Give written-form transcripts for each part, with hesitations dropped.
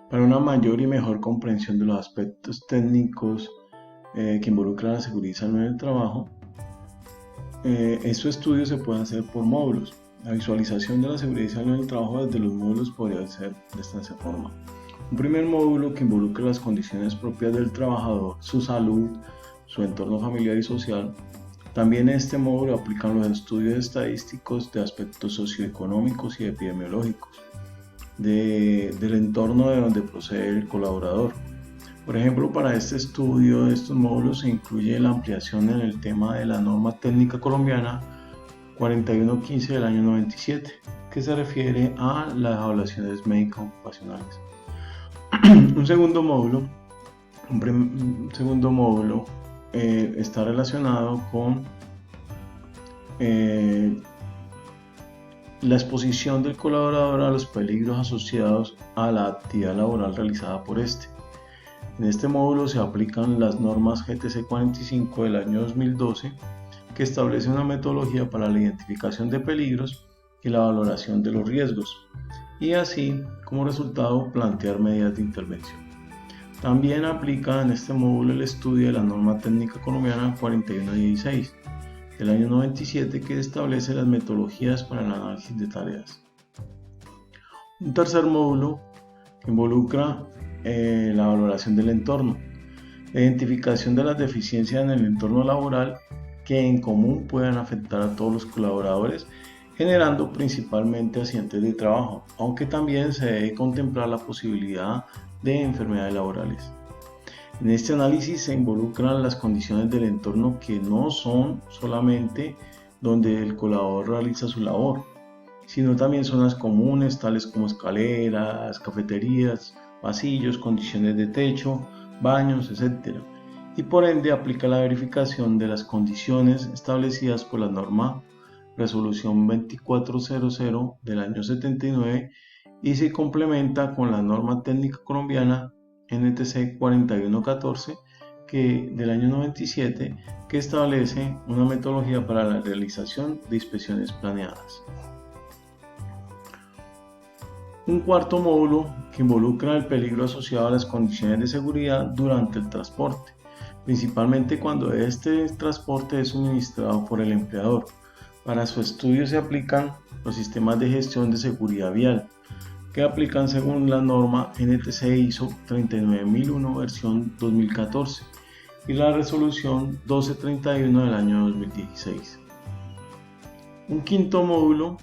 Para una mayor y mejor comprensión de los aspectos técnicos que involucran la seguridad y salud en el trabajo, estos estudios se pueden hacer por módulos. La visualización de la seguridad y salud en el trabajo desde los módulos podría ser de esta forma. Un primer módulo que involucra las condiciones propias del trabajador, su salud, su entorno familiar y social. También en este módulo aplican los estudios estadísticos de aspectos socioeconómicos y epidemiológicos del entorno de donde procede el colaborador. Por ejemplo, para este estudio de estos módulos se incluye la ampliación en el tema de la norma técnica colombiana 4115 del año 97, que se refiere a las evaluaciones médicas ocupacionales. Un segundo módulo está relacionado con la exposición del colaborador a los peligros asociados a la actividad laboral realizada por este. En este módulo se aplican las normas GTC 45 del año 2012, que establece una metodología para la identificación de peligros y la valoración de los riesgos, y así como resultado plantear medidas de intervención. También aplica en este módulo el estudio de la norma técnica colombiana 4116 del año 97, que establece las metodologías para el análisis de tareas. Un tercer módulo que involucra la valoración del entorno, la identificación de las deficiencias en el entorno laboral que en común puedan afectar a todos los colaboradores, generando principalmente accidentes de trabajo, aunque también se debe contemplar la posibilidad de enfermedades laborales. En este análisis se involucran las condiciones del entorno que no son solamente donde el colaborador realiza su labor, sino también zonas comunes tales como escaleras, cafeterías, pasillos, condiciones de techo, baños, etc. Y por ende aplica la verificación de las condiciones establecidas por la norma Resolución 2400 del año 79 y se complementa con la norma técnica colombiana NTC 4114 del año 97, que establece una metodología para la realización de inspecciones planeadas. Un cuarto módulo que involucra el peligro asociado a las condiciones de seguridad durante el transporte, principalmente cuando este transporte es suministrado por el empleador. Para su estudio se aplican los sistemas de gestión de seguridad vial, que aplican según la norma NTC ISO 39001 versión 2014 y la resolución 1231 del año 2016. Un quinto módulo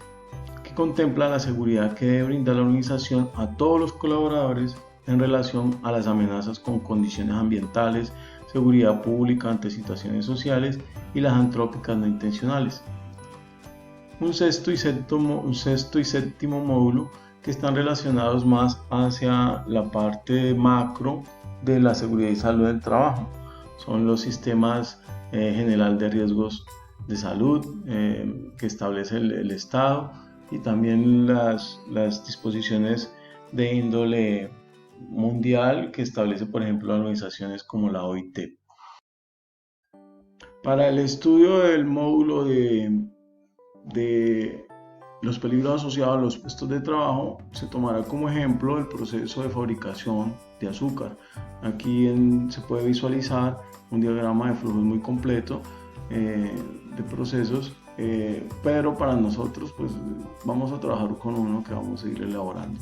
que contempla la seguridad que debe brindar la organización a todos los colaboradores en relación a las amenazas con condiciones ambientales, seguridad pública ante situaciones sociales y las antrópicas no intencionales. Un sexto y séptimo módulo que están relacionados más hacia la parte macro de la seguridad y salud del trabajo. Son los sistemas general de riesgos de salud que establece el Estado y también las disposiciones de índole mundial que establece, por ejemplo, organizaciones como la OIT. Para el estudio del módulo de los peligros asociados a los puestos de trabajo, se tomará como ejemplo el proceso de fabricación de azúcar. Aquí se puede visualizar un diagrama de flujos muy completo de procesos, pero para nosotros pues vamos a trabajar con uno que vamos a ir elaborando.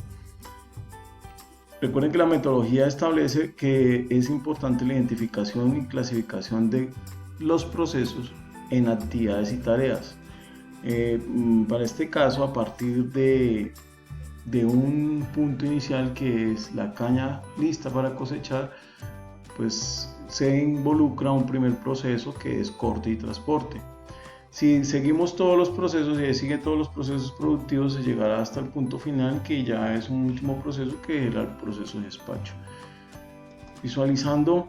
Recuerden que la metodología establece que es importante la identificación y clasificación de los procesos en actividades y tareas. Para este caso, a partir de un punto inicial que es la caña lista para cosechar, pues se involucra un primer proceso que es corte y transporte. Si seguimos todos los procesos y sigue todos los procesos productivos, se llegará hasta el punto final, que ya es un último proceso, que era el proceso de despacho. Visualizando,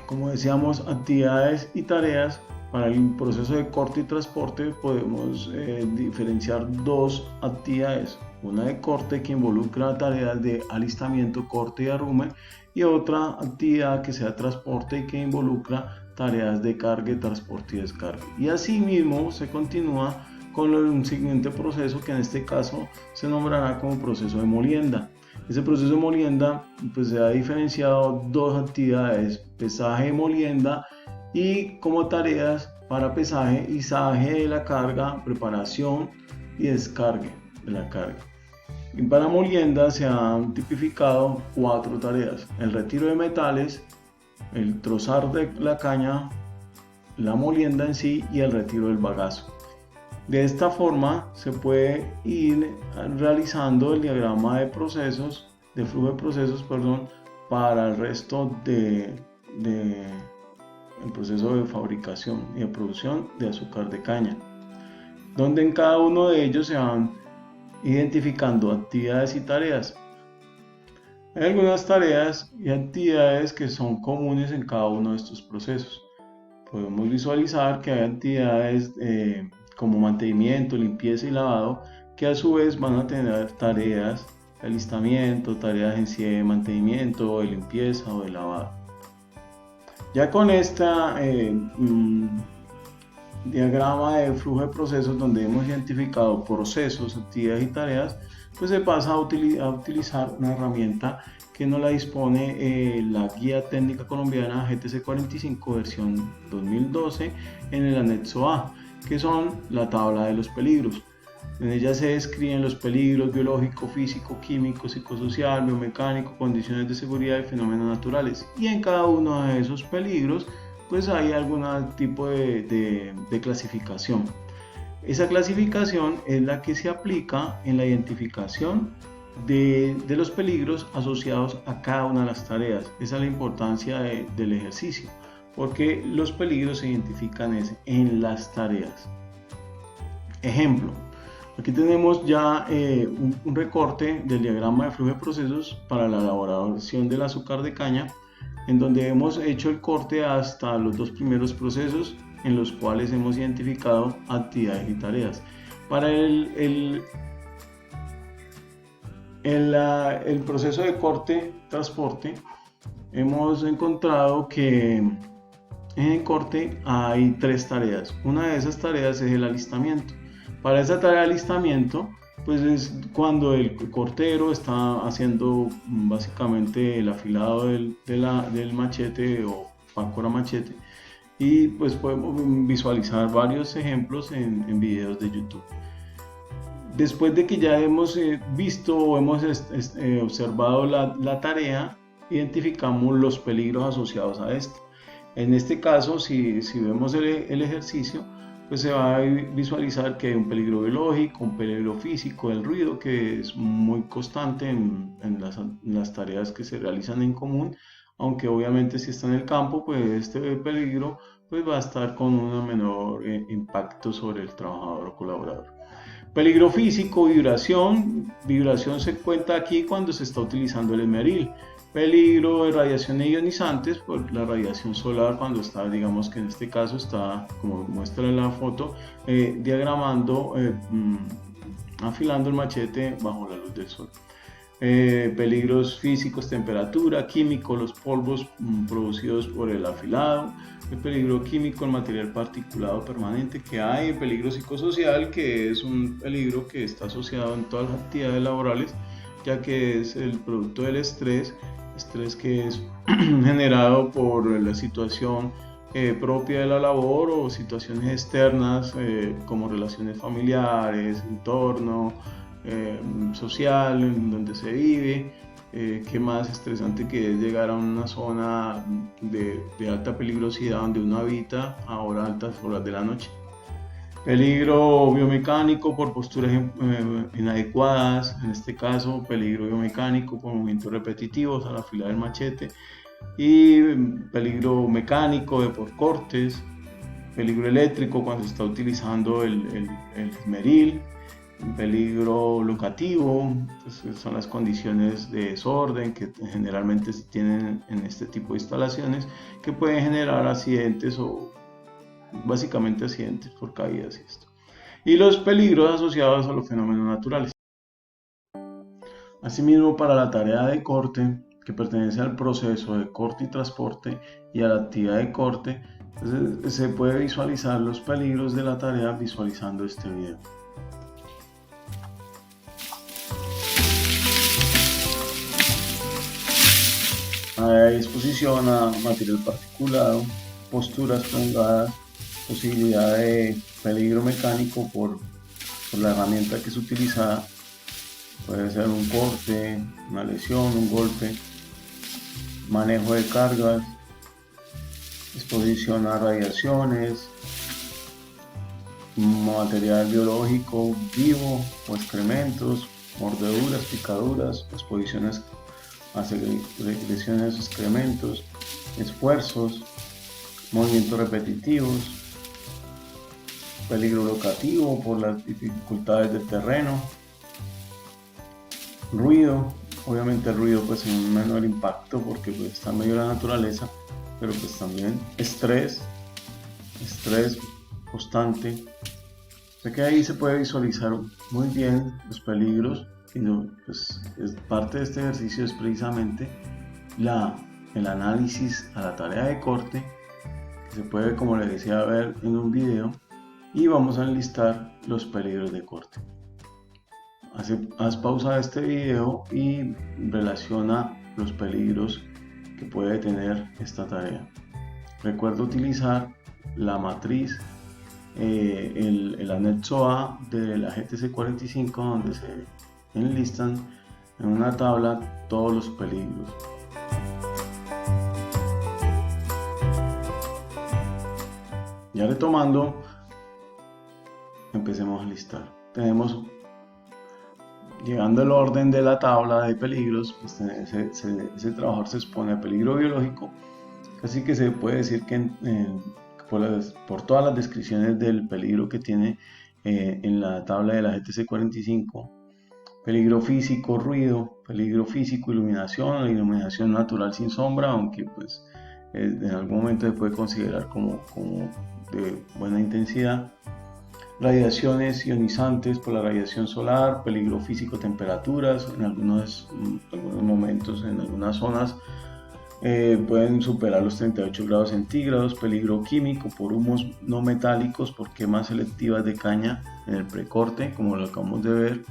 como decíamos, actividades y tareas. Para el proceso de corte y transporte podemos diferenciar dos actividades, una de corte que involucra tareas de alistamiento, corte y arrume, y otra actividad que sea transporte y que involucra tareas de carga, transporte y descarga. Y así mismo se continúa con un siguiente proceso que en este caso se nombrará como proceso de molienda. Ese proceso de molienda pues se ha diferenciado dos actividades: pesaje y molienda, y como tareas para pesaje, izaje de la carga, preparación y descargue de la carga. Y para molienda se han tipificado 4 tareas: el retiro de metales, el trozar de la caña, la molienda en sí y el retiro del bagazo. De esta forma se puede ir realizando el diagrama de procesos, de flujo de procesos, para el resto el proceso de fabricación y de producción de azúcar de caña, donde en cada uno de ellos se van identificando actividades y tareas. Hay algunas tareas y actividades que son comunes en cada uno de estos procesos. Podemos visualizar que hay actividades como mantenimiento, limpieza y lavado, que a su vez van a tener tareas de alistamiento, tareas en sí de mantenimiento, o de limpieza o de lavado. Ya con esta diagrama de flujo de procesos, donde hemos identificado procesos, actividades y tareas, pues se pasa a utilizar una herramienta que nos la dispone la Guía Técnica Colombiana GTC 45 versión 2012 en el anexo A, que son la tabla de los peligros. En ella se describen los peligros biológico, físico, químico, psicosocial, biomecánico, condiciones de seguridad y fenómenos naturales. Y en cada uno de esos peligros pues hay algún tipo de clasificación. Esa clasificación es la que se aplica en la identificación de los peligros asociados a cada una de las tareas. Esa es la importancia del ejercicio, porque los peligros se identifican en las tareas. Ejemplo, aquí tenemos ya un recorte del diagrama de flujo de procesos para la elaboración del azúcar de caña, en donde hemos hecho el corte hasta los 2 primeros procesos, en los cuales hemos identificado actividades y tareas. Para el proceso de corte-transporte, hemos encontrado que en el corte hay 3 tareas. Una de esas tareas es el alistamiento. Para esa tarea de alistamiento, pues es cuando el cortero está haciendo básicamente el afilado del machete o páncora machete, y pues podemos visualizar varios ejemplos en videos de YouTube. Después de que ya hemos visto o hemos observado la tarea, identificamos los peligros asociados a esto. En este caso, si vemos el ejercicio, pues se va a visualizar que hay un peligro biológico, un peligro físico, el ruido, que es muy constante en las tareas que se realizan en común, aunque obviamente si está en el campo, pues este peligro pues va a estar con un menor impacto sobre el trabajador o colaborador. Peligro físico, vibración. Vibración se cuenta aquí cuando se está utilizando el esmeril. Peligro de radiaciones ionizantes por la radiación solar, cuando está, digamos que en este caso está, como muestra en la foto, diagramando, afilando el machete bajo la luz del sol. Peligros físicos, temperatura, químico, los polvos producidos por el afilado, el peligro químico, el material particulado permanente que hay, el peligro psicosocial, que es un peligro que está asociado en todas las actividades laborales, ya que es el producto del estrés que es generado por la situación propia de la labor o situaciones externas como relaciones familiares, entorno social en donde se vive. Qué más estresante que es llegar a una zona de alta peligrosidad donde uno habita a altas horas de la noche. Peligro biomecánico por posturas inadecuadas, en este caso peligro biomecánico por movimientos repetitivos al afilar el machete, y peligro mecánico por cortes, peligro eléctrico cuando se está utilizando el esmeril, peligro locativo, pues son las condiciones de desorden que generalmente se tienen en este tipo de instalaciones, que pueden generar accidentes o básicamente accidentes por caídas y esto. Y los peligros asociados a los fenómenos naturales. Asimismo, para la tarea de corte, que pertenece al proceso de corte y transporte y a la actividad de corte, se puede visualizar los peligros de la tarea visualizando este video. Hay exposición a material particulado, posturas prolongadas, posibilidad de peligro mecánico por la herramienta que es utilizada. Puede ser un corte, una lesión, un golpe, manejo de cargas, exposición a radiaciones, material biológico vivo o excrementos, mordeduras, picaduras, exposiciones a secreciones, excrementos, esfuerzos, movimientos repetitivos, peligro locativo por las dificultades del terreno, ruido, obviamente el ruido pues en un menor impacto porque pues está en medio de la naturaleza, pero pues también estrés constante. O sea que ahí se puede visualizar muy bien los peligros y pues, parte de este ejercicio es precisamente el análisis a la tarea de corte, que se puede, como les decía, ver en un video, y vamos a enlistar los peligros de corte. Haz pausa a este video y relaciona los peligros que puede tener esta tarea. Recuerda utilizar la matriz, el anexo A de la GTC 45, donde se enlistan en una tabla todos los peligros. Ya retomando, empecemos a listar. Tenemos, llegando al orden de la tabla de peligros, pues ese trabajador se expone a peligro biológico, así que se puede decir que por todas las descripciones del peligro que tiene en la tabla de la GTC 45, peligro físico, ruido, peligro físico, iluminación, la iluminación natural sin sombra, aunque pues en algún momento se puede considerar como de buena intensidad, radiaciones ionizantes por la radiación solar, peligro físico, temperaturas, en algunos momentos, en algunas zonas, pueden superar los 38 grados centígrados, peligro químico por humos no metálicos, por quemas selectivas de caña en el precorte, como lo acabamos de ver.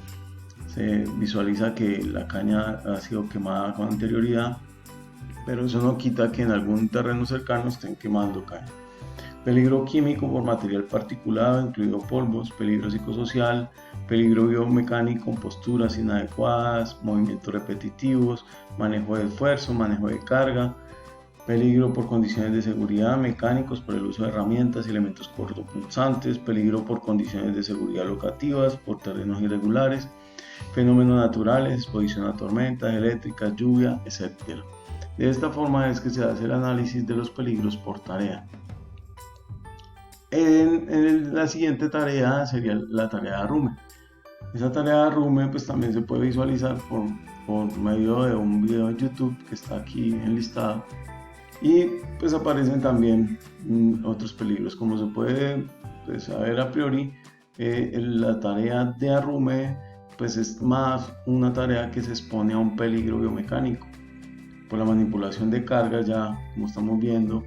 Se visualiza que la caña ha sido quemada con anterioridad, pero eso no quita que en algún terreno cercano estén quemando caña. Peligro químico por material particulado, incluido polvos, peligro psicosocial, peligro biomecánico, posturas inadecuadas, movimientos repetitivos, manejo de esfuerzo, manejo de carga, peligro por condiciones de seguridad, mecánicos por el uso de herramientas y elementos cortopunzantes, peligro por condiciones de seguridad locativas, por terrenos irregulares, fenómenos naturales, exposición a tormentas eléctricas, lluvia, etc. De esta forma es que se hace el análisis de los peligros por tarea. La siguiente tarea sería la tarea de arrume. Esa tarea de arrume pues también se puede visualizar por medio de un video de YouTube que está aquí enlistado, y pues aparecen también otros peligros. Como se puede saber a priori, la tarea de arrume pues es más una tarea que se expone a un peligro biomecánico por la manipulación de cargas, ya como estamos viendo,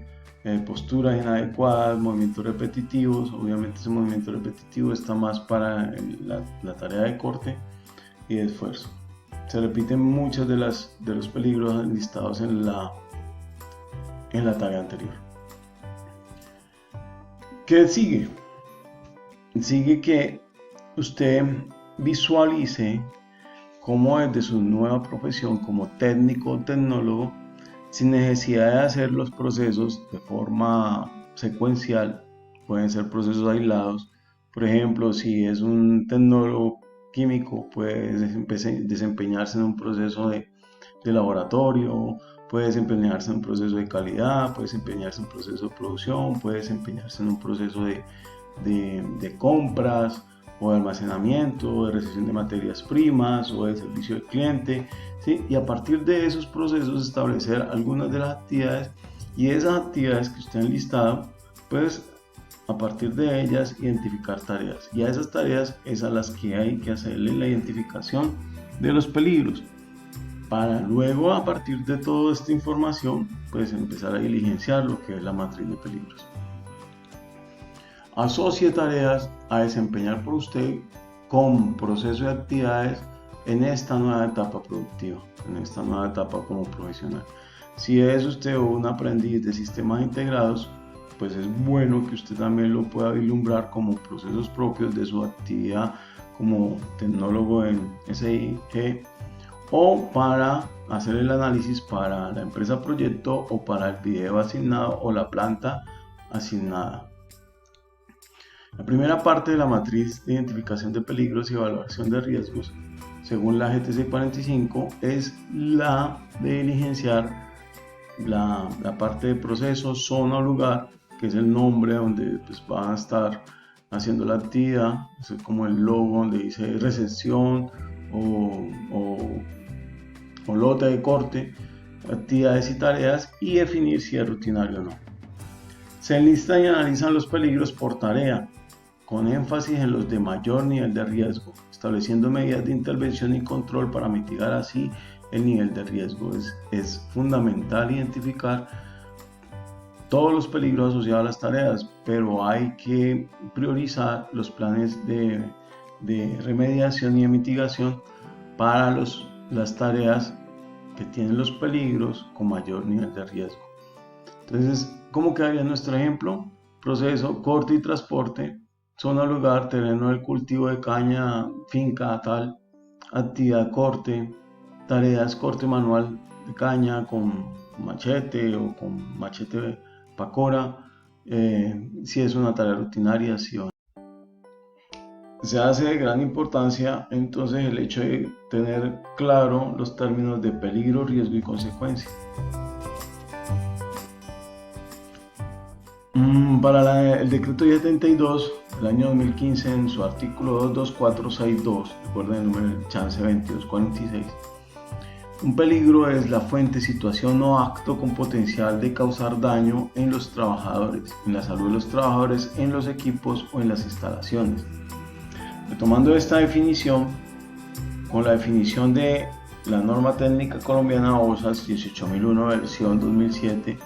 posturas inadecuadas, movimientos repetitivos. Obviamente ese movimiento repetitivo está más para la tarea de corte y de esfuerzo. Se repiten muchos de los peligros listados en la tarea anterior. ¿Qué sigue? Sigue que usted visualice cómo desde su nueva profesión como técnico o tecnólogo, sin necesidad de hacer los procesos de forma secuencial, pueden ser procesos aislados. Por ejemplo, si es un tecnólogo químico, puede desempeñarse en un proceso de laboratorio, puede desempeñarse en un proceso de calidad, puede desempeñarse en un proceso de producción, puede desempeñarse en un proceso de compras o de almacenamiento, de recepción de materias primas o de servicio al cliente, ¿sí? Y a partir de esos procesos establecer algunas de las actividades, y esas actividades que usted ha enlistado, pues a partir de ellas identificar tareas, y a esas tareas es a las que hay que hacerle la identificación de los peligros, para luego a partir de toda esta información pues empezar a diligenciar lo que es la matriz de peligros. Asocie tareas a desempeñar por usted con proceso de actividades en esta nueva etapa productiva, en esta nueva etapa como profesional. Si es usted un aprendiz de sistemas integrados, pues es bueno que usted también lo pueda vislumbrar como procesos propios de su actividad como tecnólogo en SIG, o para hacer el análisis para la empresa proyecto o para el video asignado o la planta asignada. La primera parte de la matriz de identificación de peligros y evaluación de riesgos, según la GTC 45, es la de diligenciar la parte de proceso, zona o lugar, que es el nombre donde pues, van a estar haciendo la actividad, es como el logo donde dice recepción o lote de corte, actividades y tareas, y definir si es rutinario o no. Se enlistan y analizan los peligros por tarea, con énfasis en los de mayor nivel de riesgo, estableciendo medidas de intervención y control para mitigar así el nivel de riesgo. Es fundamental identificar todos los peligros asociados a las tareas, pero hay que priorizar los planes de remediación y de mitigación para las tareas que tienen los peligros con mayor nivel de riesgo. Entonces, ¿cómo quedaría nuestro ejemplo? Proceso, corte y transporte, zona, lugar, terreno del cultivo de caña, finca, tal, actividad, corte, tareas, corte manual de caña con machete o con machete pacora, si es una tarea rutinaria, sí o no. Se hace de gran importancia entonces el hecho de tener claro los términos de peligro, riesgo y consecuencia. Para el decreto 72 del año 2015, en su artículo 22462, recuerden el número chance 2246, un peligro es la fuente, situación o acto con potencial de causar daño en los trabajadores, en la salud de los trabajadores, en los equipos o en las instalaciones. Retomando esta definición, con la definición de la norma técnica colombiana OSAS 18001 versión 2007,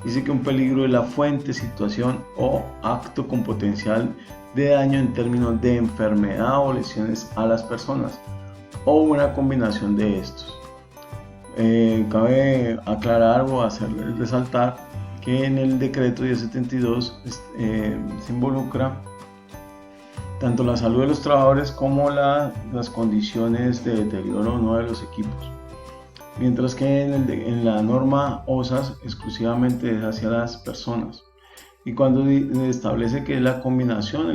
dice que un peligro es la fuente, situación o acto con potencial de daño en términos de enfermedad o lesiones a las personas, o una combinación de estos. Cabe aclarar o hacerles resaltar que en el decreto 1072 se involucra tanto la salud de los trabajadores como las condiciones de deterioro o no de los equipos, mientras que en la norma OSAS exclusivamente es hacia las personas. Y cuando establece que es la combinación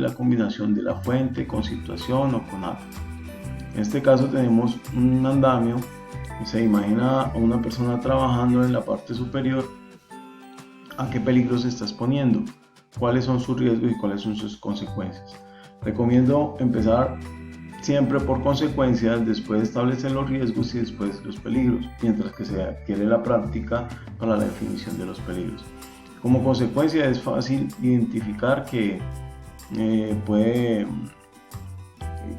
de la fuente con situación o con acto. En este caso tenemos un andamio. Se imagina a una persona trabajando en la parte superior, a qué peligro se está exponiendo, cuáles son sus riesgos y cuáles son sus consecuencias. Recomiendo empezar siempre por consecuencias, después establecer los riesgos y después los peligros, mientras que se adquiere la práctica para la definición de los peligros. Como consecuencia es fácil identificar que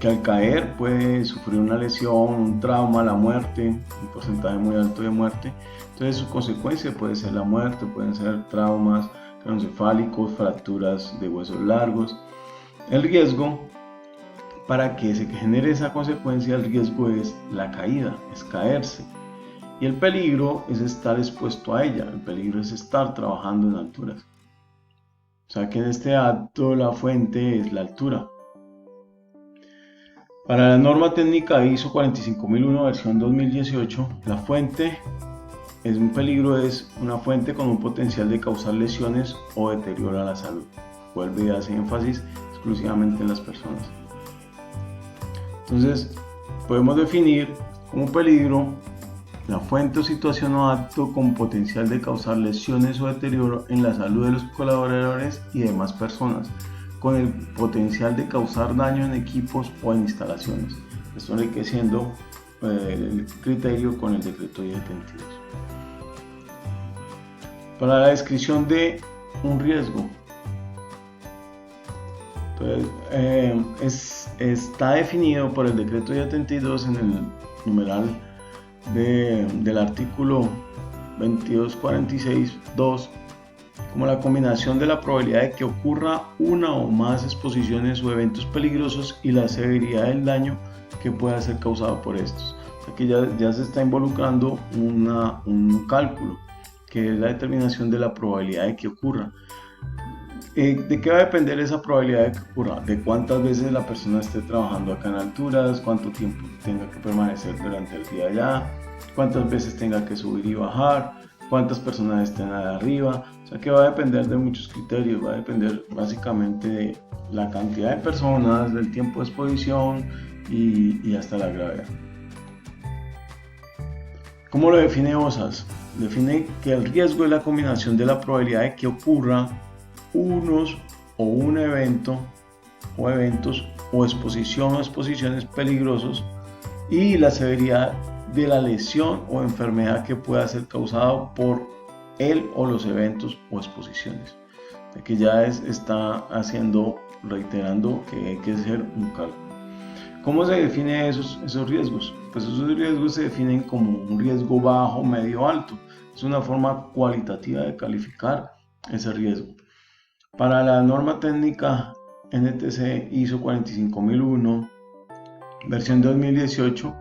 al caer puede sufrir una lesión, un trauma, la muerte, un porcentaje muy alto de muerte. Entonces su consecuencia puede ser la muerte, pueden ser traumas craneoencefálicos, fracturas de huesos largos. El riesgo, para que se genere esa consecuencia, el riesgo es la caída, es caerse. Y el peligro es estar expuesto a ella, el peligro es estar trabajando en alturas. O sea que en este acto la fuente es la altura. Para la norma técnica ISO 45001 versión 2018, la fuente es un peligro, es una fuente con un potencial de causar lesiones o deterioro a la salud. Vuelve y hace énfasis exclusivamente en las personas. Entonces, podemos definir como peligro la fuente o situación o acto con potencial de causar lesiones o deterioro en la salud de los colaboradores y demás personas, con el potencial de causar daño en equipos o en instalaciones. Esto enriqueciendo el criterio con el decreto 1072. Para la descripción de un riesgo, entonces, está definido por el decreto 1072 en el numeral del artículo 2246.2 como la combinación de la probabilidad de que ocurra una o más exposiciones o eventos peligrosos y la severidad del daño que pueda ser causado por estos. O sea que ya se está involucrando un cálculo. que es la determinación de la probabilidad de que ocurra. ¿De qué va a depender esa probabilidad de que ocurra? De cuántas veces la persona esté trabajando acá en alturas, cuánto tiempo tenga que permanecer durante el día allá, cuántas veces tenga que subir y bajar, cuántas personas estén allá arriba. O sea que va a depender de muchos criterios, va a depender básicamente de la cantidad de personas, del tiempo de exposición y hasta la gravedad. ¿Cómo lo define OSAS? Define que el riesgo es la combinación de la probabilidad de que ocurra unos o un evento o eventos o exposición o exposiciones peligrosos y la severidad de la lesión o enfermedad que pueda ser causado por él o los eventos o exposiciones. Aquí ya está reiterando que hay que hacer un cálculo. ¿Cómo se definen esos riesgos? Pues esos riesgos se definen como un riesgo bajo, medio, alto. Es una forma cualitativa de calificar ese riesgo. Para la norma técnica NTC ISO 45001, versión 2018,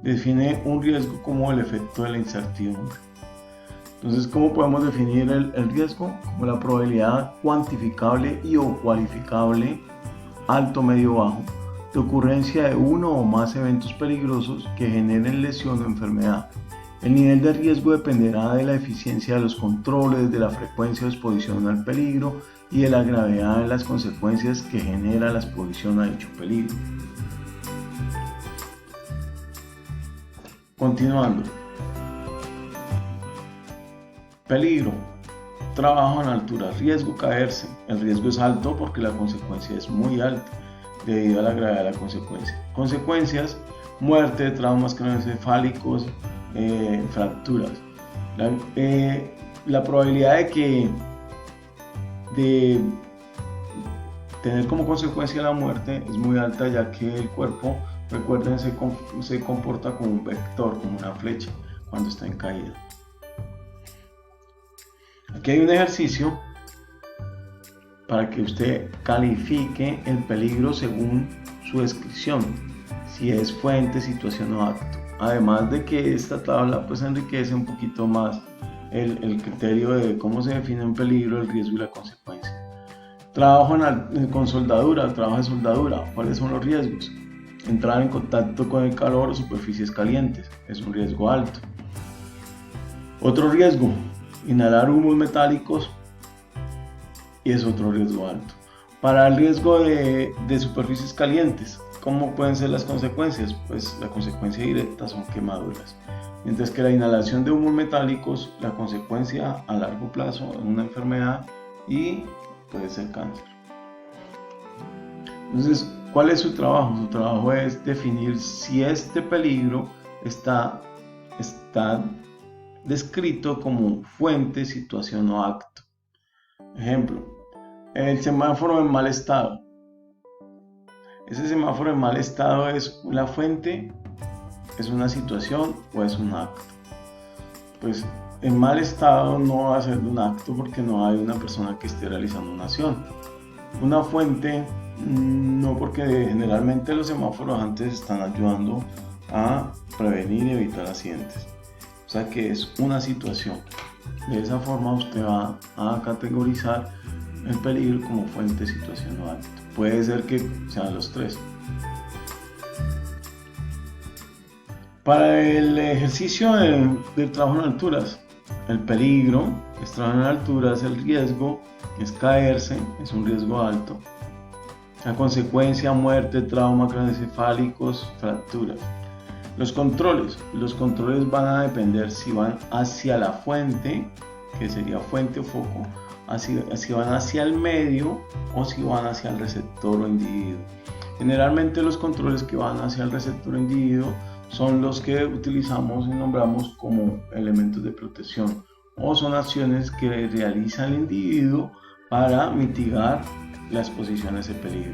define un riesgo como el efecto de la incertidumbre. Entonces, ¿cómo podemos definir el riesgo? Como la probabilidad cuantificable y o cualificable, alto, medio, bajo, de ocurrencia de uno o más eventos peligrosos que generen lesión o enfermedad. El nivel de riesgo dependerá de la eficiencia de los controles, de la frecuencia de exposición al peligro y de la gravedad de las consecuencias que genera la exposición a dicho peligro. Continuando. Peligro. Trabajo en altura. Riesgo caerse. El riesgo es alto porque la consecuencia es muy alta debido a la gravedad de la consecuencia. Consecuencias: muerte, traumas craneoencefálicos, fracturas. La probabilidad de tener como consecuencia la muerte es muy alta, ya que el cuerpo, recuerden, se comporta como un vector, como una flecha cuando está en caída. Aquí hay un ejercicio para que usted califique el peligro según su descripción, si es fuente, situación o acto. Además de que esta tabla pues enriquece un poquito más el criterio de cómo se define un peligro, el riesgo y la consecuencia. Trabajo con soldadura, trabajo de soldadura. ¿Cuáles son los riesgos? Entrar en contacto con el calor o superficies calientes, es un riesgo alto. Otro riesgo: inhalar humos metálicos, y es otro riesgo alto. Para el riesgo de superficies calientes, ¿cómo pueden ser las consecuencias? Pues la consecuencia directa son quemaduras, mientras que la inhalación de humos metálicos, la consecuencia a largo plazo es una enfermedad y puede ser cáncer. Entonces, ¿cuál es su trabajo? Su trabajo es definir si este peligro está descrito como fuente, situación o acto. Ejemplo: el semáforo en mal estado. Ese semáforo en mal estado es la fuente, es una situación o es un acto. Pues en mal estado no va a ser un acto porque no hay una persona que esté realizando una acción. Una fuente no, porque generalmente los semáforos antes están ayudando a prevenir y evitar accidentes. O sea que es una situación. De esa forma usted va a categorizar el peligro como fuente, situación o acto. Puede ser que sean los tres. Para el ejercicio del trabajo en alturas, el peligro es trabajar en alturas, el riesgo es caerse, es un riesgo alto. La consecuencia: muerte, trauma craneoencefálicos, fracturas. Los controles van a depender si van hacia la fuente, que sería fuente o foco, si van hacia el medio o si van hacia el receptor o individuo. Generalmente los controles que van hacia el receptor o individuo son los que utilizamos y nombramos como elementos de protección, o son acciones que realiza el individuo para mitigar la exposición a ese peligro.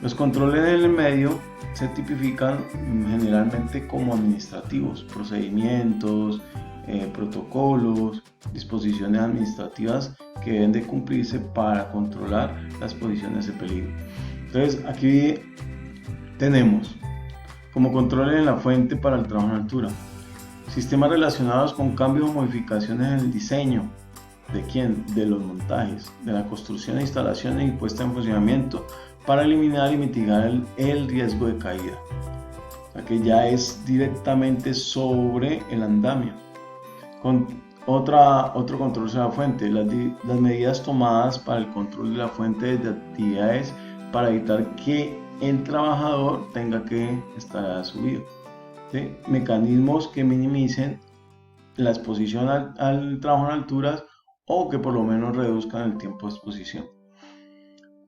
Los controles en el medio se tipifican generalmente como administrativos, procedimientos, protocolos, disposiciones administrativas que deben de cumplirse para controlar la exposición a ese peligro. Entonces aquí tenemos como control en la fuente para el trabajo en altura. Sistemas relacionados con cambios o modificaciones en el diseño. ¿De quién? De los montajes, de la construcción, instalaciones y puesta en funcionamiento para eliminar y mitigar el riesgo de caída. O sea que ya es directamente sobre el andamio. Otro control sobre la fuente, las medidas tomadas para el control de la fuente de actividades para evitar que el trabajador tenga que estar subido. ¿Sí? Mecanismos que minimicen la exposición al trabajo en alturas o que por lo menos reduzcan el tiempo de exposición.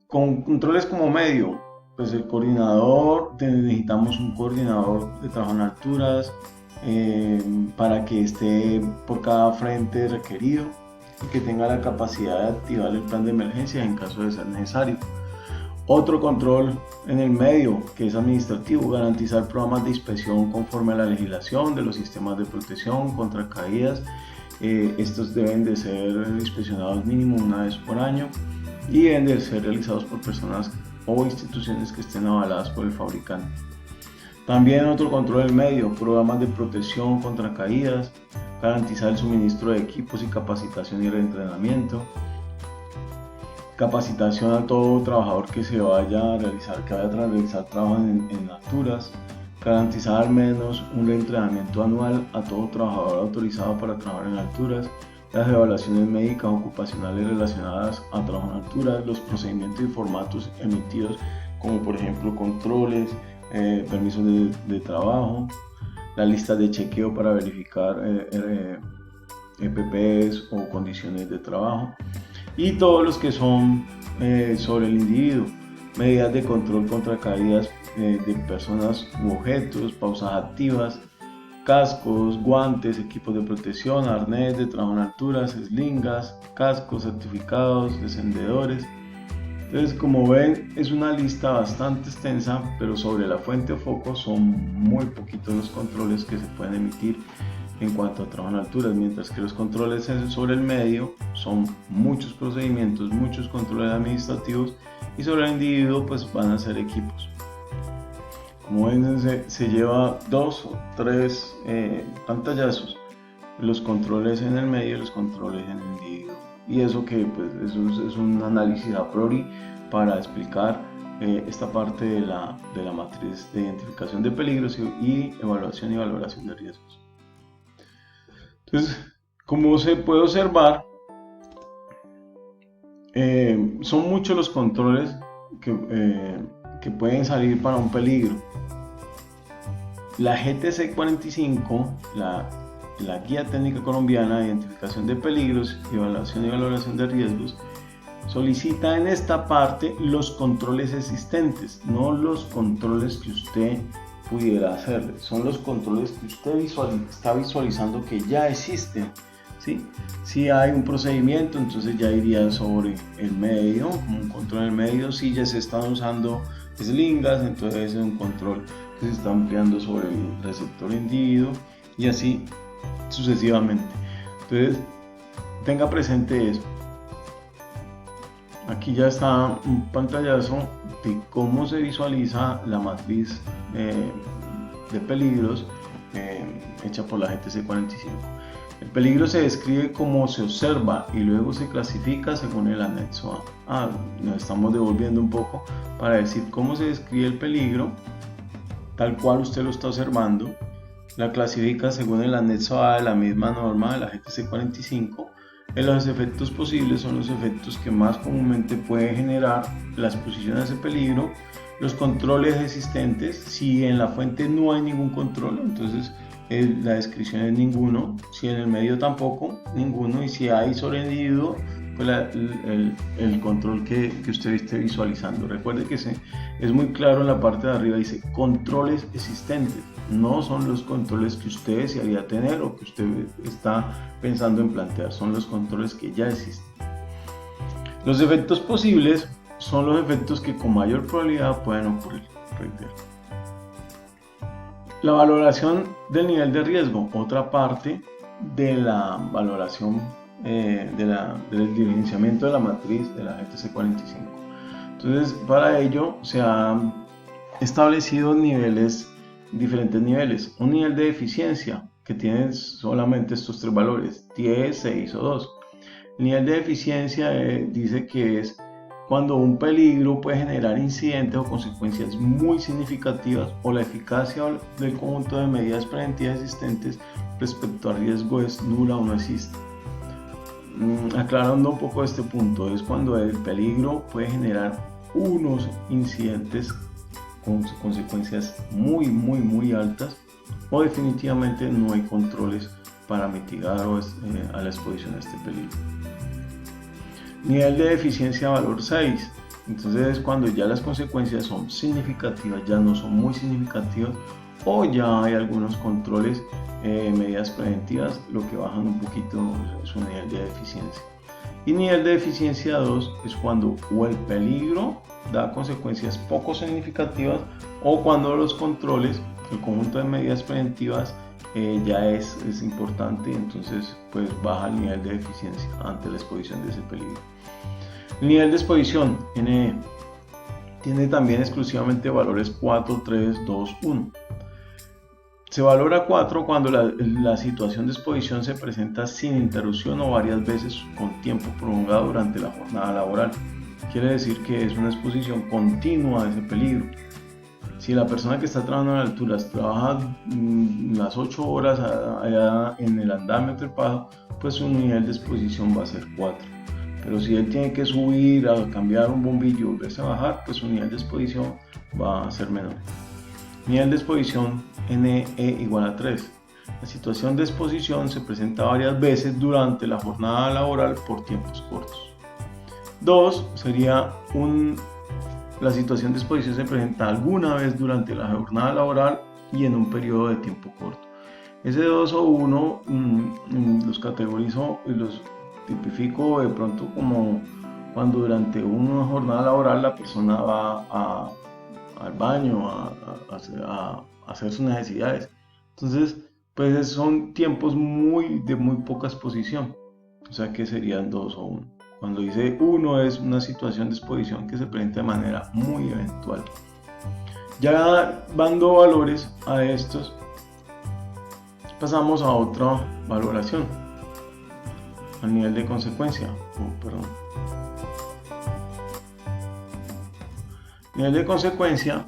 Con controles como medio, pues el coordinador, necesitamos un coordinador de trabajo en alturas para que esté por cada frente requerido y que tenga la capacidad de activar el plan de emergencia en caso de ser necesario. Otro control en el medio, que es administrativo, garantizar programas de inspección conforme a la legislación de los sistemas de protección contra caídas. Estos deben de ser inspeccionados mínimo una vez por año y deben de ser realizados por personas o instituciones que estén avaladas por el fabricante. También otro control del medio, programas de protección contra caídas, garantizar el suministro de equipos y capacitación y reentrenamiento. Capacitación a todo trabajador que vaya a realizar trabajo en alturas, garantizar al menos un reentrenamiento anual a todo trabajador autorizado para trabajar en alturas, las evaluaciones médicas ocupacionales relacionadas a trabajo en alturas, los procedimientos y formatos emitidos como por ejemplo controles, permisos de trabajo, las listas de chequeo para verificar EPPs o condiciones de trabajo, y todos los que son sobre el individuo, medidas de control contra caídas de personas u objetos, pausas activas, cascos, guantes, equipos de protección, arnés de trabajo en alturas, slingas, cascos, certificados, descendedores. Entonces, como ven, es una lista bastante extensa, pero sobre la fuente o foco son muy poquitos los controles que se pueden emitir en cuanto a trabajo en alturas, mientras que los controles sobre el medio son muchos procedimientos, muchos controles administrativos, y sobre el individuo pues van a ser equipos. Como ven, se lleva 2 o 3 pantallazos, los controles en el medio y los controles en el individuo, y eso que pues eso es un análisis a priori para explicar esta parte de la matriz de identificación de peligros y evaluación y valoración de riesgos. Entonces, como se puede observar, son muchos los controles que pueden salir para un peligro. La GTC 45, la Guía Técnica Colombiana de Identificación de Peligros y Valoración de Riesgos, solicita en esta parte los controles existentes, no los controles que usted pudiera hacerle, son los controles que usted está visualizando que ya existen. ¿Sí? Si hay un procedimiento, entonces ya iría sobre el medio, un control en el medio. Si ya se están usando slingas, entonces es un control que se está ampliando sobre el receptor individuo, y así sucesivamente. Entonces tenga presente eso. Aquí ya está un pantallazo de cómo se visualiza la matriz de peligros hecha por la GTC 45. El peligro se describe como se observa y luego se clasifica según el anexo A. Nos estamos devolviendo un poco para decir cómo se describe el peligro, tal cual usted lo está observando. La clasifica según el anexo A de la misma norma de la GTC 45. Los efectos posibles son los efectos que más comúnmente puede generar la exposición a ese peligro. Los controles existentes, si en la fuente no hay ningún control, entonces la descripción es ninguno. Si en el medio tampoco, ninguno. Y si hay sobre el individuo, pues el control que usted esté visualizando. Recuerde que es muy claro en la parte de arriba, dice controles existentes. No son los controles que usted desearía tener o que usted está pensando en plantear, son los controles que ya existen. Los efectos posibles son los efectos que con mayor probabilidad pueden ocurrir. La valoración del nivel de riesgo, otra parte de la valoración del diligenciamiento de la matriz de la GTC 45. Entonces, para ello se han establecido diferentes niveles. Un nivel de eficiencia, que tienen solamente estos tres valores, 10, 6 o 2. El nivel de eficiencia dice que es cuando un peligro puede generar incidentes o consecuencias muy significativas o la eficacia del conjunto de medidas preventivas existentes respecto al riesgo es nula o no existe. Aclarando un poco este punto, es cuando el peligro puede generar unos incidentes con consecuencias muy altas o definitivamente no hay controles para mitigar a la exposición a este peligro. Nivel de eficiencia valor 6. Entonces es cuando ya las consecuencias son significativas, ya no son muy significativas o ya hay algunos controles, medidas preventivas, lo que bajan un poquito su nivel de eficiencia. Y nivel de eficiencia 2 es cuando o el peligro da consecuencias poco significativas o cuando los controles, el conjunto de medidas preventivas ya es importante, entonces pues baja el nivel de eficiencia ante la exposición de ese peligro. El nivel de exposición NE tiene también exclusivamente valores 4, 3, 2, 1. Se valora 4 cuando la situación de exposición se presenta sin interrupción o varias veces con tiempo prolongado durante la jornada laboral. Quiere decir que es una exposición continua a ese peligro. Si la persona que está trabajando en alturas trabaja las 8 horas allá en el andamio trepado, pues su nivel de exposición va a ser 4. Pero si él tiene que subir a cambiar un bombillo y volverse a bajar, pues su nivel de exposición va a ser menor. Nivel de exposición NE igual a 3. La situación de exposición se presenta varias veces durante la jornada laboral por tiempos cortos. 2 sería la situación de exposición se presenta alguna vez durante la jornada laboral y en un periodo de tiempo corto. Ese 2 o 1 los categorizo y los tipifico de pronto como cuando durante una jornada laboral la persona va al baño a hacer sus necesidades. Entonces, pues son tiempos de muy poca exposición, o sea que serían 2 o 1. Cuando dice 1 es una situación de exposición que se presenta de manera muy eventual. Ya dando valores a estos, pasamos a otra valoración, al nivel de consecuencia. El nivel de consecuencia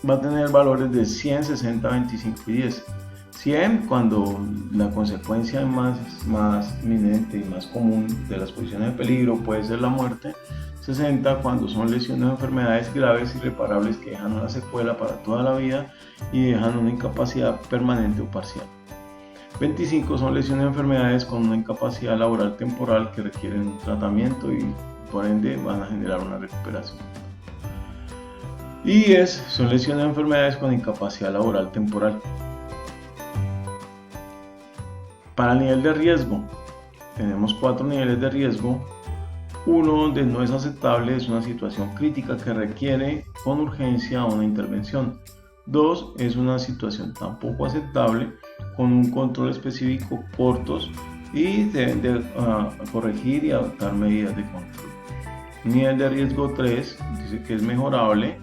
va a tener valores de 100, 60, 25 y 10. 100 cuando la consecuencia más inminente y más común de las exposiciones de peligro puede ser la muerte. 60 cuando son lesiones o enfermedades graves irreparables que dejan una secuela para toda la vida y dejan una incapacidad permanente o parcial. 25 son lesiones o enfermedades con una incapacidad laboral temporal que requieren un tratamiento y por ende van a generar una recuperación. Y 10 son lesiones o enfermedades con incapacidad laboral temporal. Para el nivel de riesgo, tenemos 4 niveles de riesgo. 1 donde no es aceptable, es una situación crítica que requiere con urgencia una intervención. 2 es una situación tampoco aceptable con un control específico cortos y deben de corregir y adoptar medidas de control. Nivel de riesgo 3 dice que es mejorable.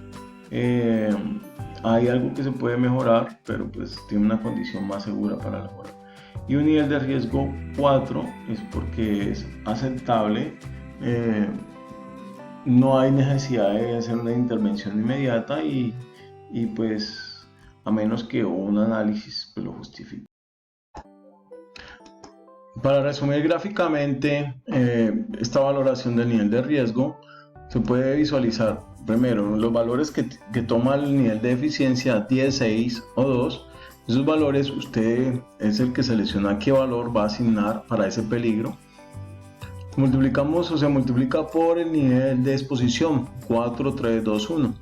Hay algo que se puede mejorar, pero pues tiene una condición más segura para laborar. Y un nivel de riesgo 4 es porque es aceptable, no hay necesidad de hacer una intervención inmediata y pues a menos que un análisis pues, lo justifique. Para resumir gráficamente esta valoración del nivel de riesgo, se puede visualizar primero los valores que toma el nivel de eficiencia 10, 6 o 2. Esos valores usted es el que selecciona qué valor va a asignar para ese peligro. Multiplicamos o se multiplica por el nivel de exposición 4, 3, 2, 1.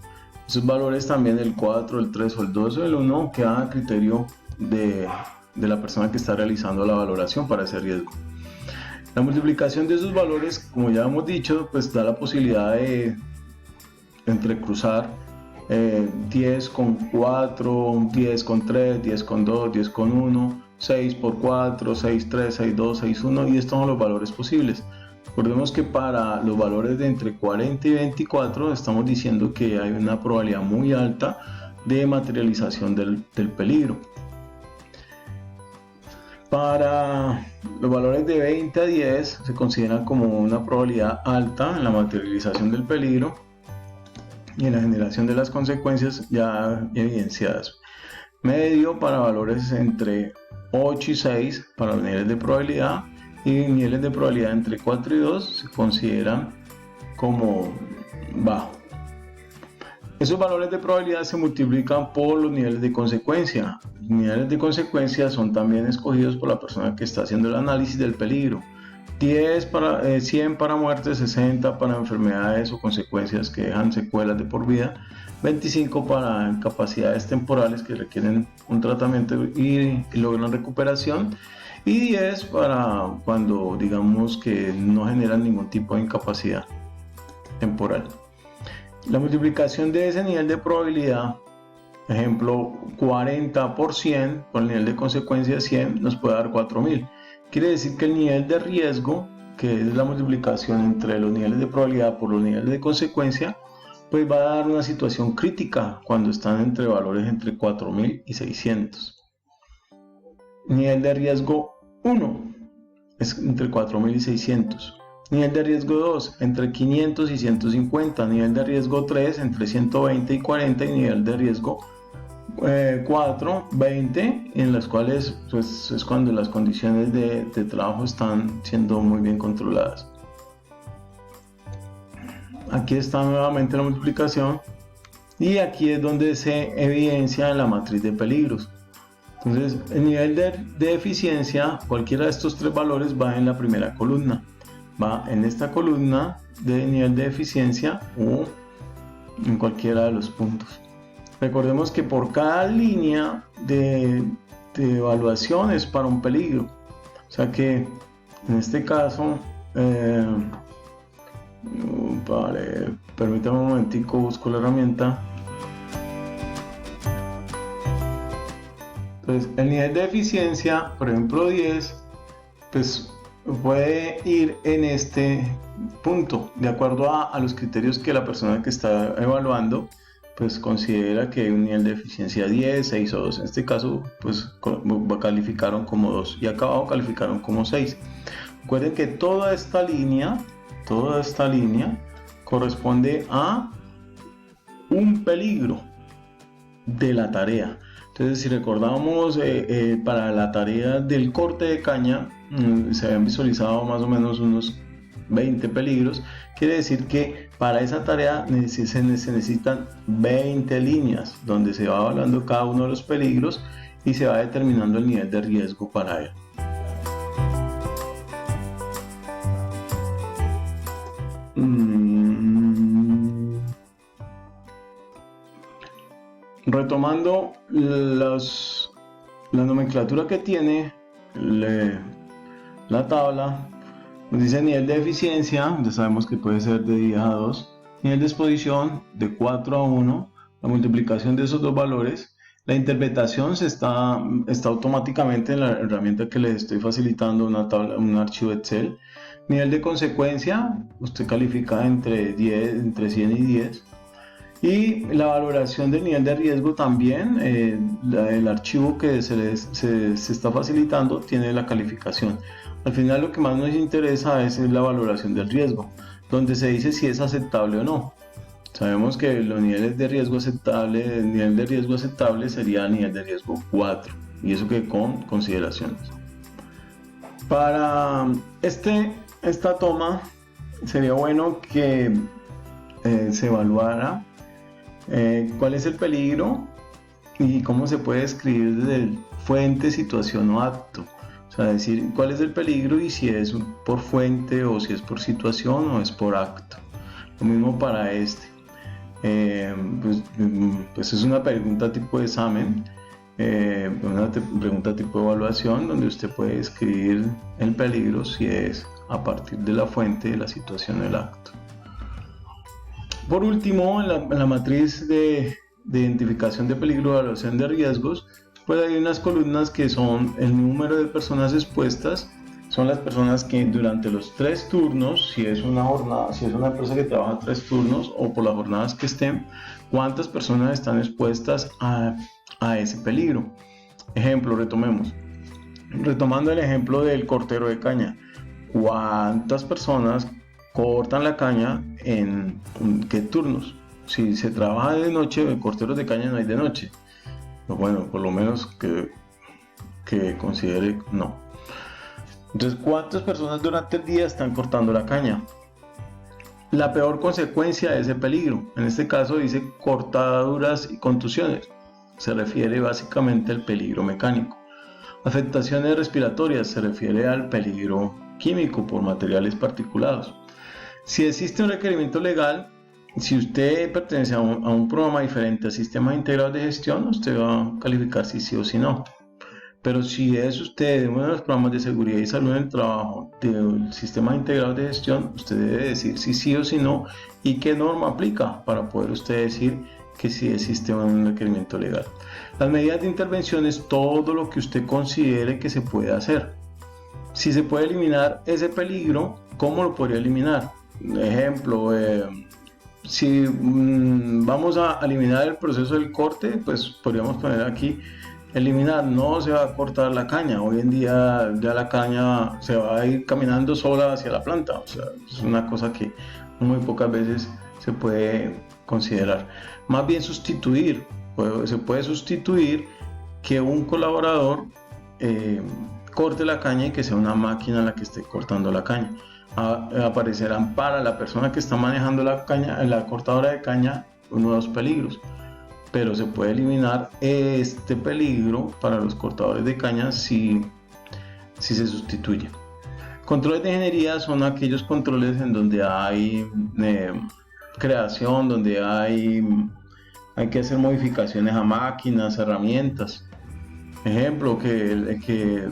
Esos valores también el 4, el 3 o el 2 o el 1 quedan a criterio de la persona que está realizando la valoración para ese riesgo. La multiplicación de esos valores, como ya hemos dicho, pues da la posibilidad de entrecruzar 10 con 4, 10 con 3, 10 con 2, 10 con 1, 6 por 4, 6, 3, 6, 2, 6, 1 y estos son los valores posibles. Recordemos que para los valores de entre 40 y 24 estamos diciendo que hay una probabilidad muy alta de materialización del peligro. Para los valores de 20 a 10 se consideran como una probabilidad alta en la materialización del peligro y en la generación de las consecuencias ya evidenciadas. Medio para valores entre 8 y 6 para los niveles de probabilidad, y niveles de probabilidad entre 4 y 2 se consideran como bajo. Esos valores de probabilidad se multiplican por los niveles de consecuencia. Los niveles de consecuencia son también escogidos por la persona que está haciendo el análisis del peligro. 100 para muerte, 60 para enfermedades o consecuencias que dejan secuelas de por vida, 25 para incapacidades temporales que requieren un tratamiento y logran recuperación, y 10 para cuando digamos que no generan ningún tipo de incapacidad temporal. La multiplicación de ese nivel de probabilidad, ejemplo 40 por 100 por el nivel de consecuencia 100, nos puede dar 4000. Quiere decir que el nivel de riesgo, que es la multiplicación entre los niveles de probabilidad por los niveles de consecuencia, pues va a dar una situación crítica cuando están entre valores entre 4000 y 600. Nivel de riesgo 1 es entre 4000 y 600. Nivel de riesgo 2 entre 500 y 150. Nivel de riesgo 3 entre 120 y 40. Y nivel de riesgo 4, 20, en las cuales pues, es cuando las condiciones de trabajo están siendo muy bien controladas. Aquí está nuevamente la multiplicación, y aquí es donde se evidencia la matriz de peligros. Entonces, el nivel de eficiencia, cualquiera de estos tres valores va en la primera columna, va en esta columna de nivel de eficiencia o en cualquiera de los puntos. Recordemos que por cada línea de evaluación es para un peligro, o sea que en este caso vale, permítame un momentico, busco la herramienta. Entonces el nivel de eficiencia, por ejemplo 10, pues puede ir en este punto de acuerdo a los criterios que la persona que está evaluando pues considera que hay un nivel de eficiencia 10, 6 o 2. En este caso pues calificaron como 2 y acá abajo calificaron como 6. Recuerden que toda esta línea corresponde a un peligro de la tarea. Entonces, si recordamos, para la tarea del corte de caña se habían visualizado más o menos unos 20 peligros. Quiere decir que para esa tarea se necesitan 20 líneas donde se va evaluando cada uno de los peligros y se va determinando el nivel de riesgo para él. Retomando la nomenclatura que tiene la tabla, nos dice nivel de eficiencia, ya sabemos que puede ser de 10 a 2, nivel de exposición de 4 a 1, la multiplicación de esos dos valores, la interpretación está automáticamente en la herramienta que les estoy facilitando, una tabla, un archivo Excel. Nivel de consecuencia, usted califica entre 100 y 10. Y la valoración del nivel de riesgo también, el archivo que se está facilitando tiene la calificación. Al final lo que más nos interesa es la valoración del riesgo, donde se dice si es aceptable o no. Sabemos que los niveles de riesgo aceptable, el nivel de riesgo aceptable sería el nivel de riesgo 4, y eso que con consideraciones. Para esta toma sería bueno que se evaluara cuál es el peligro y cómo se puede describir desde el fuente, situación o acto. O sea, decir cuál es el peligro y si es por fuente o si es por situación o es por acto. Lo mismo para este. Pues es una pregunta tipo de examen, una pregunta tipo de evaluación donde usted puede escribir el peligro si es a partir de la fuente, la situación o el acto. Por último, en la matriz de identificación de peligro y evaluación de riesgos, pues hay unas columnas que son el número de personas expuestas, son las personas que durante los 3 turnos, si es una jornada, si es una empresa que trabaja 3 turnos o por las jornadas que estén, cuántas personas están expuestas a ese peligro. Ejemplo, retomemos. retomando el ejemplo del cortero de caña, ¿cuántas personas cortan la caña en qué turnos? Si se trabaja de noche, en corteros de caña no hay de noche. Bueno, por lo menos que considere no. Entonces, ¿cuántas personas durante el día están cortando la caña? La peor consecuencia de ese peligro, en este caso dice cortaduras y contusiones, se refiere básicamente al peligro mecánico. Afectaciones respiratorias, se refiere al peligro químico por materiales particulados. Si existe un requerimiento legal, si usted pertenece a un programa diferente a sistemas integrados de gestión, usted va a calificar si sí o si no. Pero si es usted de uno de los programas de seguridad y salud en el trabajo del sistema integrado de gestión, usted debe decir si sí o si no y qué norma aplica para poder usted decir que sí existe un requerimiento legal. Las medidas de intervención es todo lo que usted considere que se puede hacer. Si se puede eliminar ese peligro, ¿cómo lo podría eliminar? Ejemplo, si vamos a eliminar el proceso del corte, pues podríamos poner aquí eliminar, no se va a cortar la caña. Hoy en día ya la caña se va a ir caminando sola hacia la planta. O sea, es una cosa que muy pocas veces se puede considerar. Más bien sustituir, se puede sustituir que un colaborador corte la caña y que sea una máquina la que esté cortando la caña. Aparecerán para la persona que está manejando la caña, la cortadora de caña, nuevos peligros. Pero se puede eliminar este peligro para los cortadores de caña si se sustituye. Controles de ingeniería son aquellos controles en donde hay creación, donde hay que hacer modificaciones a máquinas, herramientas. Ejemplo, que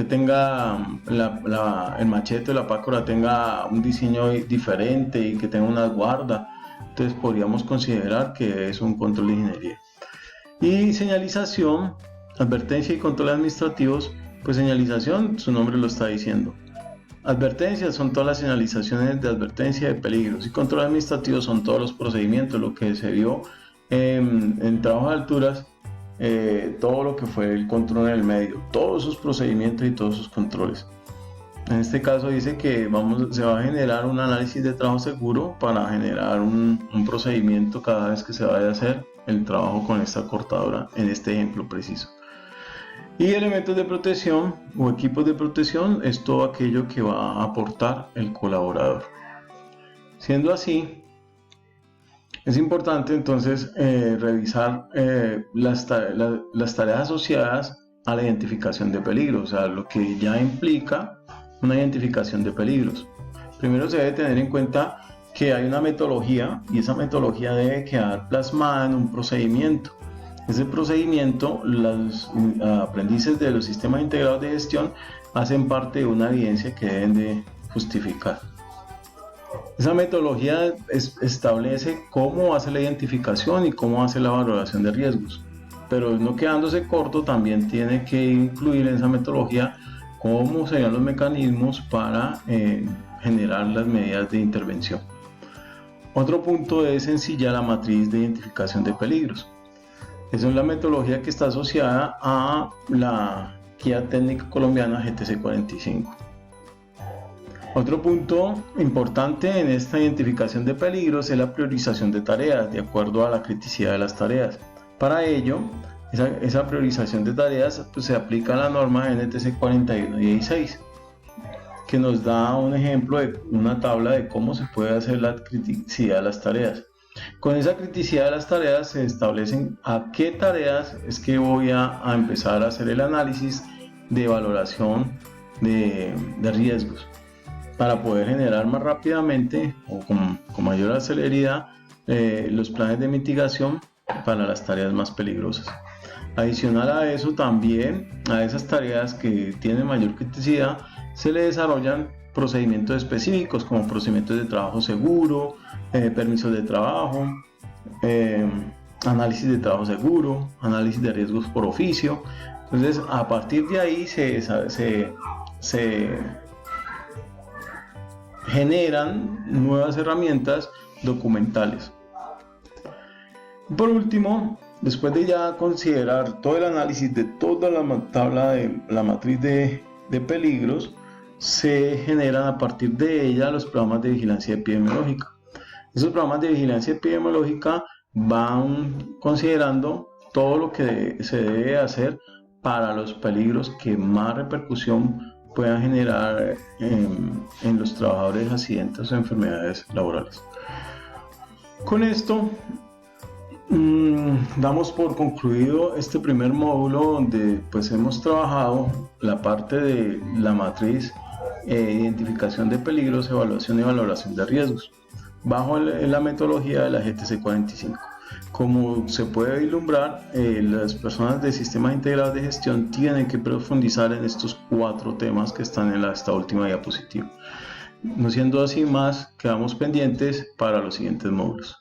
tenga el machete o la pácora tenga un diseño diferente y que tenga una guarda. Entonces podríamos considerar que es un control de ingeniería. Y señalización, advertencia y control administrativos, pues señalización, su nombre lo está diciendo. Advertencias son todas las señalizaciones de advertencia de peligros y control administrativo son todos los procedimientos, lo que se vio en trabajo de alturas, todo lo que fue el control en el medio, todos sus procedimientos y todos sus controles. En este caso dice que se va a generar un análisis de trabajo seguro para generar un procedimiento cada vez que se vaya a hacer el trabajo con esta cortadora, en este ejemplo preciso. Y elementos de protección o equipos de protección es todo aquello que va a aportar el colaborador. Siendo así, es importante entonces revisar las tareas asociadas a la identificación de peligros, o sea, lo que ya implica una identificación de peligros. Primero se debe tener en cuenta que hay una metodología y esa metodología debe quedar plasmada en un procedimiento. Ese procedimiento, los aprendices de los sistemas integrados de gestión hacen parte de una evidencia que deben de justificar. Esa metodología establece cómo hace la identificación y cómo hace la valoración de riesgos, pero no quedándose corto, también tiene que incluir en esa metodología cómo serían los mecanismos para generar las medidas de intervención. Otro punto es sencilla la matriz de identificación de peligros. Esa es la metodología que está asociada a la Guía Técnica Colombiana GTC 45. Otro punto importante en esta identificación de peligros es la priorización de tareas de acuerdo a la criticidad de las tareas. Para ello, esa priorización de tareas pues, se aplica a la norma NTC 4116, que nos da un ejemplo de una tabla de cómo se puede hacer la criticidad de las tareas. Con esa criticidad de las tareas se establecen a qué tareas es que voy a empezar a hacer el análisis de valoración de riesgos para poder generar más rápidamente o con mayor celeridad los planes de mitigación para las tareas más peligrosas. Adicional a eso, también a esas tareas que tienen mayor criticidad se le desarrollan procedimientos específicos como procedimientos de trabajo seguro, permisos de trabajo, análisis de trabajo seguro, análisis de riesgos por oficio. Entonces, a partir de ahí se generan nuevas herramientas documentales. Por último, Después de ya considerar todo el análisis de toda la tabla de la matriz de peligros, se generan a partir de ella los programas de vigilancia epidemiológica. Esos programas de vigilancia epidemiológica van considerando todo lo que se debe hacer para los peligros que más repercusión puedan generar en los trabajadores accidentes o enfermedades laborales. Con esto damos por concluido este primer módulo donde pues hemos trabajado la parte de la matriz identificación de peligros, evaluación y valoración de riesgos bajo la metodología de la GTC 45. Como se puede vislumbrar, las personas de sistemas integrados de gestión tienen que profundizar en estos 4 temas que están en esta última diapositiva. No siendo así más, quedamos pendientes para los siguientes módulos.